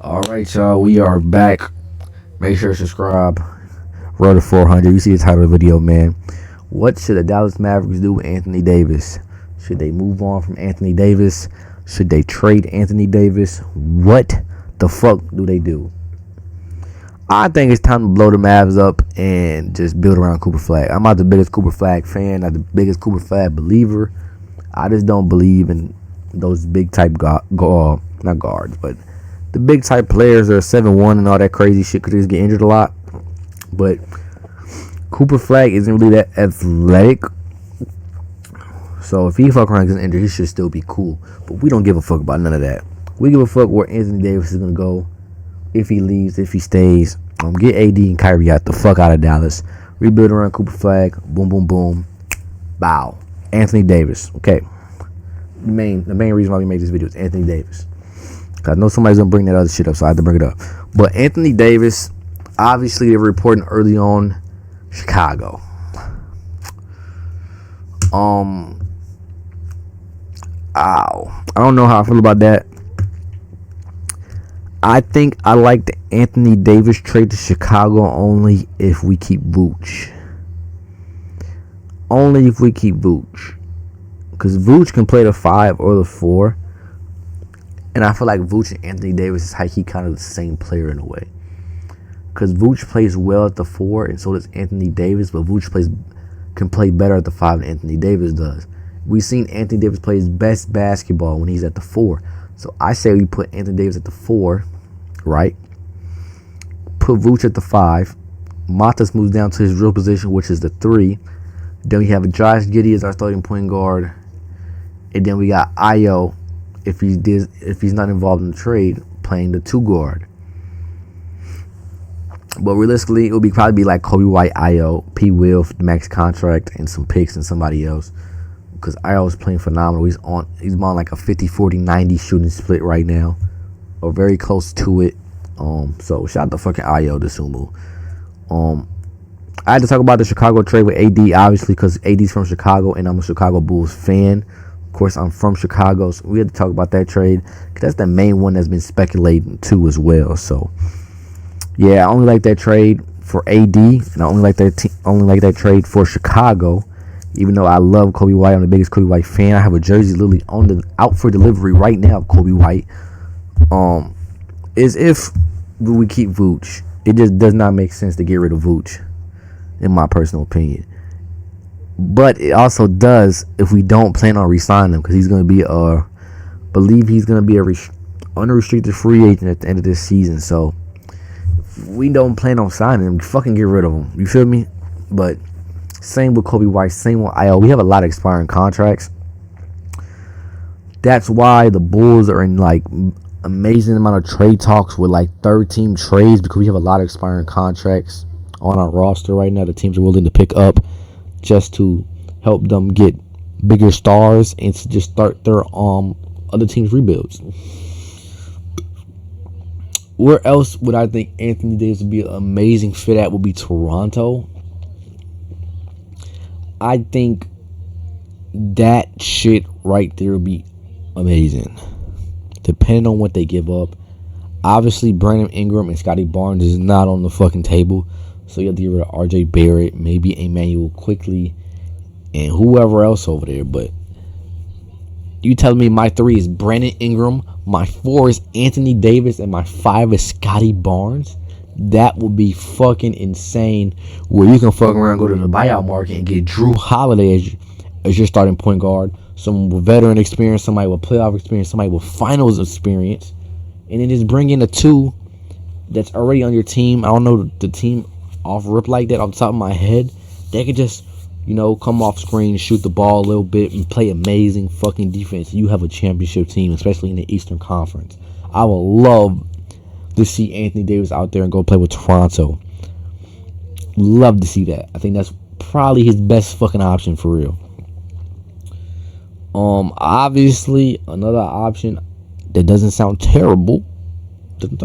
Alright, y'all, we are back. Make sure to subscribe. Road to 400. You see the title of the video, man. What should the Dallas Mavericks do with Anthony Davis? Should they move on from Anthony Davis? Should they trade Anthony Davis? What the fuck do they do? I think it's time to blow the Mavs up and just build around Cooper Flag. I'm not the biggest Cooper Flag fan, not the biggest Cooper Flag believer. I just don't believe in those big type not guards, but the big type players are 7'1" and all that crazy shit because they just get injured a lot. But Cooper Flag isn't really that athletic. So if he fuck around and gets injured, he should still be cool. But we don't give a fuck about none of that. We give a fuck where Anthony Davis is going to go. If he leaves, if he stays. Get AD and Kyrie out the fuck out of Dallas. Rebuild around Cooper Flag. Boom, boom, boom. Bow. Anthony Davis. Okay. The main reason why we made this video is Anthony Davis. I know somebody's going to bring that other shit up, so I have to bring it up. But Anthony Davis, obviously they were reporting early on Chicago. I don't know how I feel about that. I think I like the Anthony Davis trade to Chicago only if we keep Vooch. Only if we keep Vooch. Because Vooch can play the 5 or the 4. And I feel like Vooch and Anthony Davis is high-key kind of the same player in a way. Because Vooch plays well at the 4, and so does Anthony Davis. But Vooch can play better at the 5 than Anthony Davis does. We've seen Anthony Davis play his best basketball when he's at the 4. So I say we put Anthony Davis at the 4, right? Put Vooch at the 5. Matas moves down to his real position, which is the 3. Then we have Josh Giddey as our starting point guard. And then we got Ayo, if he's not involved in the trade, playing the 2 guard. But realistically, it would probably be like Kobe White, Ayo, P. Will, max contract, and some picks and somebody else. Because Ayo is playing phenomenal. He's on like a 50-40-90 shooting split right now, or very close to it. So shout out to fucking Ayo Dosunmu. I had to talk about the Chicago trade with AD, obviously, because AD's from Chicago, and I'm a Chicago Bulls fan. Of course, I'm from Chicago, so we had to talk about that trade, because that's the main one that's been speculating too as well. So, yeah, I only like that trade for AD, and I only like that trade for Chicago. Even though I love Kobe White, I'm the biggest Kobe White fan. I have a jersey literally out for delivery right now of Kobe White. Is if we keep Vooch. It just does not make sense to get rid of Vooch, in my personal opinion. But it also does if we don't plan on re-signing him, because he's going to be unrestricted free agent at the end of this season. So if we don't plan on signing him, fucking get rid of him. You feel me? But same with Kobe White, same with IO. We have a lot of expiring contracts. That's why the Bulls are in like amazing amount of trade talks with like third-team trades, because we have a lot of expiring contracts on our roster right now. The teams are willing to pick up just to help them get bigger stars and to just start their other teams' rebuilds. Where else would I think Anthony Davis would be an amazing fit at would be Toronto. I think that shit right there would be amazing, depending on what they give up. Obviously, Brandon Ingram and Scotty Barnes is not on the fucking table. So you have to get rid of RJ Barrett, maybe Emmanuel Quickly, and whoever else over there. But you telling me my 3 is Brandon Ingram, my 4 is Anthony Davis, and my 5 is Scotty Barnes? That would be fucking insane. Where you can fuck around, go to the buyout market, and get Drew Holiday as your starting point guard. Someone with veteran experience, somebody with playoff experience, somebody with finals experience. And then just bring in a 2 that's already on your team. I don't know the team off rip like that off the top of my head. They could just, come off screen, shoot the ball a little bit, and play amazing fucking defense. You have a championship team, especially in the Eastern Conference. I would love to see Anthony Davis out there and go play with Toronto. Love to see that. I think that's probably his best fucking option for real. Obviously, another option that doesn't sound terrible, would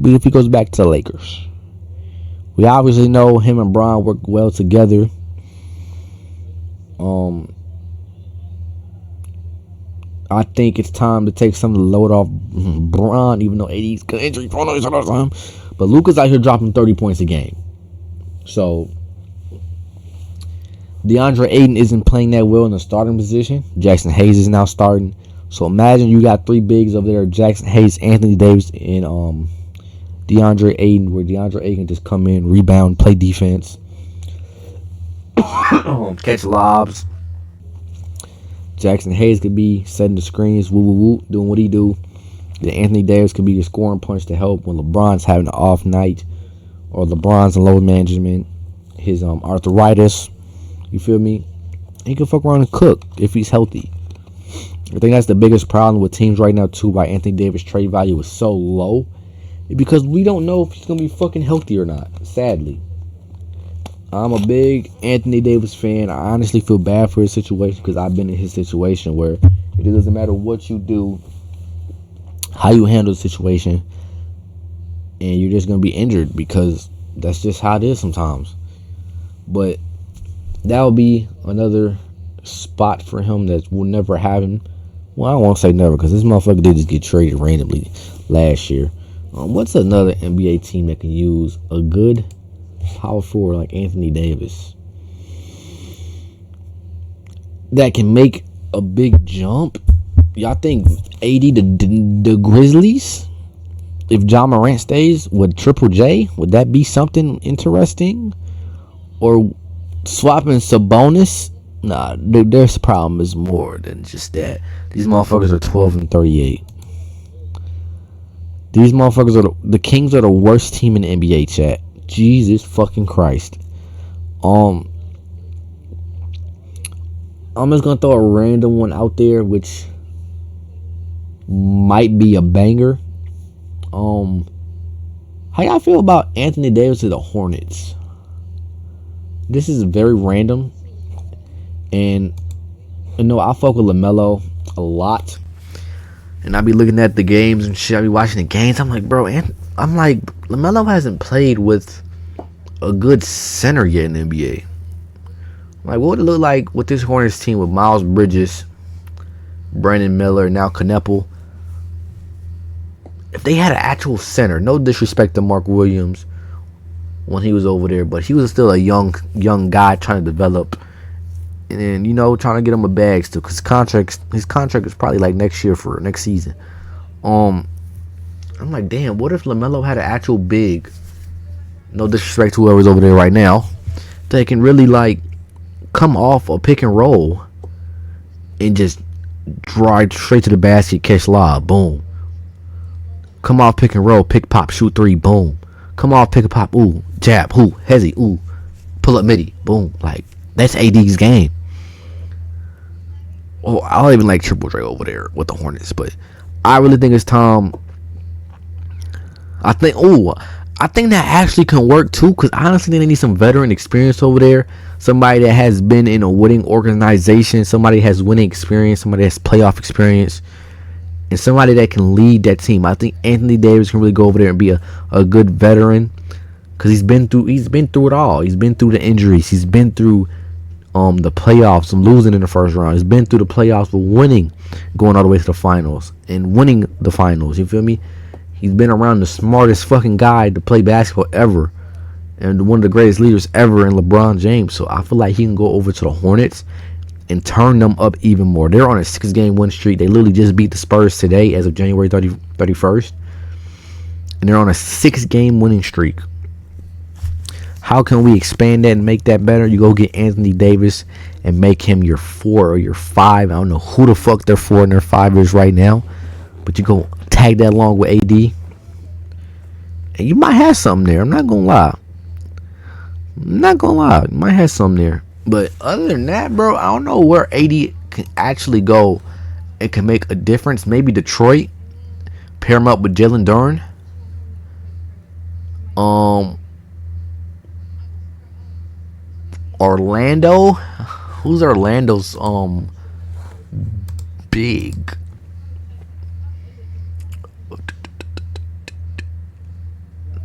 be if he goes back to the Lakers. We obviously know him and Bron work well together. I think it's time to take some of the load off Bron, even though AD's injury prone all the time. But Luka's out here dropping 30 points a game. So DeAndre Ayton isn't playing that well in the starting position. Jackson Hayes is now starting. So imagine you got three bigs over there: Jackson Hayes, Anthony Davis, and DeAndre Ayton, where DeAndre Ayton can just come in, rebound, play defense, catch lobs. Jackson Hayes could be setting the screens, doing what he do. Then Anthony Davis could be the scoring punch to help when LeBron's having an off night, or LeBron's in load management, his arthritis. You feel me? He can fuck around and cook if he's healthy. I think that's the biggest problem with teams right now too. Why Anthony Davis' trade value is so low, because we don't know if he's gonna be fucking healthy or not. Sadly, I'm a big Anthony Davis fan. I honestly feel bad for his situation, because I've been in his situation where it doesn't matter what you do, how you handle the situation, and you're just gonna be injured, because that's just how it is sometimes. But that will be another spot for him that will never happen. Well, I won't say never, because this motherfucker did just get traded randomly last year. What's another NBA team that can use a good power forward like Anthony Davis that can make a big jump? Y'all think AD the Grizzlies, if Ja Morant stays with Triple J, would that be something interesting? Or swapping Sabonis? Nah, their problem is more than just that. These motherfuckers are 12 and 38. These motherfuckers are the Kings are the worst team in the NBA, chat. Jesus fucking Christ. I'm just gonna throw a random one out there, which might be a banger. How y'all feel about Anthony Davis to the Hornets? This is very random, and I fuck with LaMelo a lot, and I be looking at the games and shit. I be watching the games. I'm like, bro, LaMelo hasn't played with a good center yet in the NBA. Like, what would it look like with this Hornets team with Miles Bridges, Brandon Miller, now Kneppel? If they had an actual center, no disrespect to Mark Williams when he was over there, but he was still a young guy trying to develop, and then trying to get him a bag still, because his contract is probably like next year for next season. I'm like, damn, what if LaMelo had an actual big, no disrespect to whoever's over there right now, that can really like come off a pick and roll and just drive straight to the basket, catch lob, boom. Come off pick and roll, pick pop, shoot three, boom. Come off pick and pop, ooh, jab, hezzy, ooh, pull up midi, boom. Like, that's AD's game. Oh, I don't even like Triple J over there with the Hornets, but I really think it's time. I think that actually can work too, because honestly they need some veteran experience over there. Somebody that has been in a winning organization, somebody that has winning experience, somebody that has playoff experience, and somebody that can lead that team. I think Anthony Davis can really go over there and be a good veteran, because he's been through it all. He's been through the injuries. He's been through the playoffs and losing in the first round. He's been through the playoffs but winning, going all the way to the finals and winning the finals. You feel me? He's been around the smartest fucking guy to play basketball ever, and one of the greatest leaders ever in LeBron James. So I feel like he can go over to the Hornets and turn them up even more. They're on a 6-game win streak. They literally just beat the Spurs today as of January 31st. And they're on a 6-game winning streak. How can we expand that and make that better? You go get Anthony Davis and make him your 4 or your 5. I don't know who the fuck their 4 and their 5 is right now, but you go tag that along with AD, and you might have something there. I'm not gonna lie. You might have something there. But other than that, bro, I don't know where AD can actually go and can make a difference. Maybe Detroit. Pair him up with Jalen Duren. Orlando. Who's Orlando's big?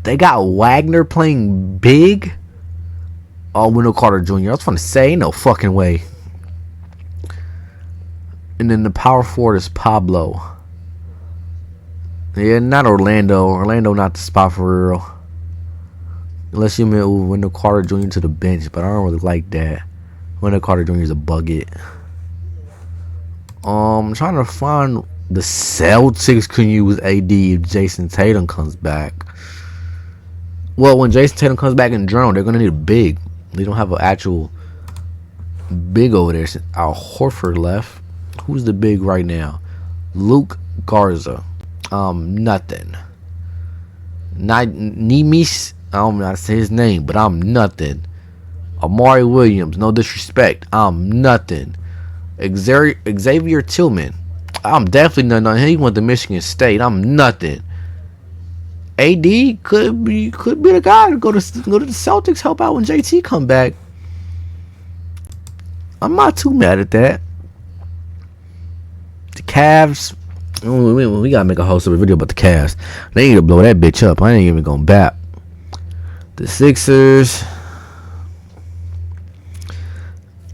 They got Wagner playing big. Oh, Wendell Carter Jr. I was going to say, no fucking way. And then the power forward is Pablo. Yeah, not Orlando. Orlando not the spot for real. Unless you move Wendell Carter Jr. to the bench, but I don't really like that. Wendell Carter Jr. is a bucket. I'm trying to find the Celtics can use AD if Jason Tatum comes back. Well, when Jason Tatum comes back in general, they're gonna need a big. They don't have an actual big over there. Since Al Horford left. Who's the big right now? Luke Garza. Nothing. Not Nemes. I don't know how to say his name, but I'm nothing. Amari Williams, no disrespect. I'm nothing. Xavier Tillman. I'm definitely nothing. He went to Michigan State. I'm nothing. AD could be the guy to go to the Celtics, help out when JT come back. I'm not too mad at that. The Cavs. We gotta make a whole separate video about the Cavs. They need to blow that bitch up. I ain't even gonna bap. The Sixers.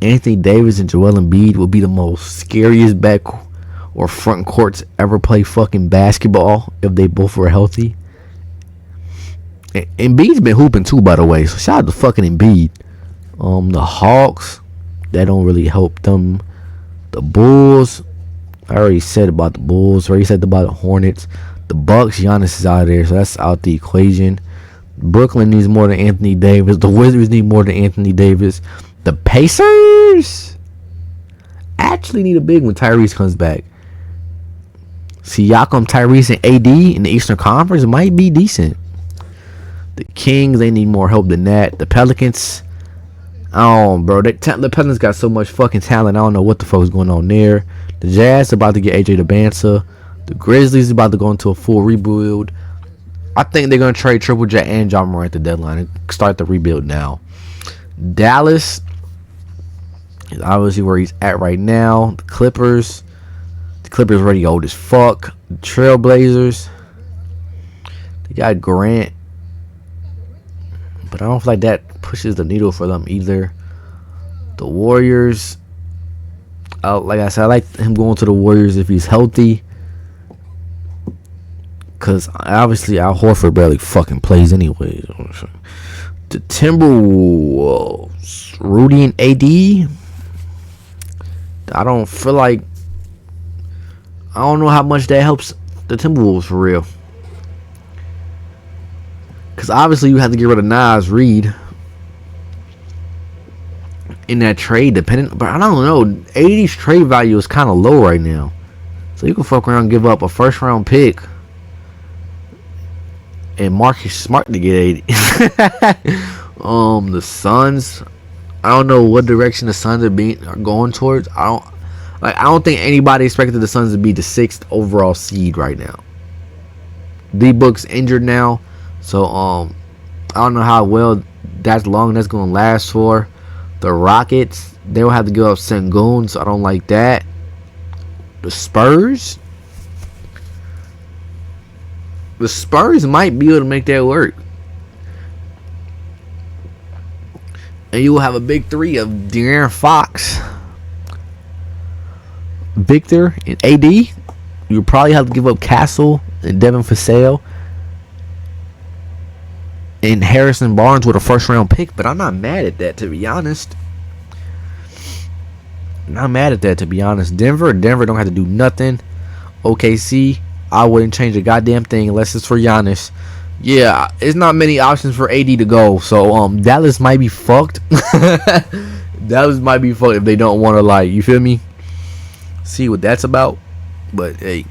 Anthony Davis and Joel Embiid will be the most scariest back or front courts ever play fucking basketball if they both were healthy. And Embiid's been hooping too, by the way. So shout out to fucking Embiid. The Hawks, that don't really help them. The Bulls, I already said about the Bulls. I already said about the Hornets. The Bucks, Giannis is out of there, so that's out the equation. Brooklyn needs more than Anthony Davis. The Wizards need more than Anthony Davis. The Pacers actually need a big when Tyrese comes back. Siakam, Tyrese, and AD in the Eastern Conference might be decent. The Kings, they need more help than that. The Pelicans, bro, the Pelicans got so much fucking talent. I don't know what the fuck is going on there. The Jazz about to get AJ DeBanza. The Grizzlies about to go into a full rebuild. I think they're gonna trade Triple J and John Moran at the deadline and start the rebuild now. Dallas is obviously where he's at right now. The Clippers already old as fuck. The Trailblazers, they got Grant, but I don't feel like that pushes the needle for them either. The Warriors, like I said, I like him going to the Warriors if he's healthy. Because obviously Al Horford barely fucking plays anyway. The Timberwolves, Rudy and AD. I don't feel like. I don't know how much that helps the Timberwolves for real. Because obviously you have to get rid of Nas Reed in that trade, depending. But I don't know. AD's trade value is kind of low right now. So you can fuck around and give up a first round pick. And Marcus Smart to get 80. The Suns, I don't know what direction the Suns are going towards. I don't think anybody expected the Suns to be the 6th overall seed right now. D-Book's injured now, so I don't know how well that's going to last for. The Rockets, they will have to give up Sengun, so I don't like that. The Spurs might be able to make that work. And you will have a big three of De'Aaron Fox, Victor, and AD. You'll probably have to give up Castle and Devin Vassell and Harrison Barnes with a first round pick. But I'm not mad at that, to be honest. Denver don't have to do nothing. OKC, I wouldn't change a goddamn thing unless it's for Giannis. Yeah, it's not many options for AD to go. So Dallas might be fucked. Dallas might be fucked if they don't want to, like, you feel me? See what that's about. But hey,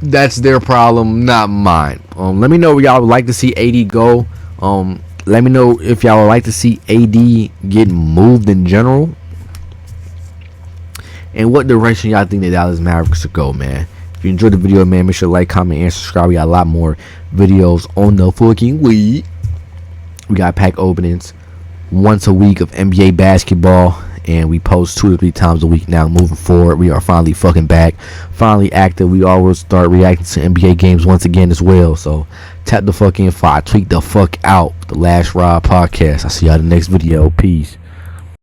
that's their problem, not mine. Let me know where y'all would like to see AD go. Let me know if y'all would like to see AD get moved in general. And what direction y'all think the Dallas Mavericks should go, man. If you enjoyed the video, man, make sure to like, comment, and subscribe. We got a lot more videos on the fucking week. We got pack openings once a week of NBA basketball, and we post 2 to 3 times a week now. Moving forward, we are finally fucking back, finally active. We always start reacting to NBA games once again as well. So tap the fucking fire, tweak the fuck out. The Last Ride Podcast. I'll see y'all in the next video. Peace.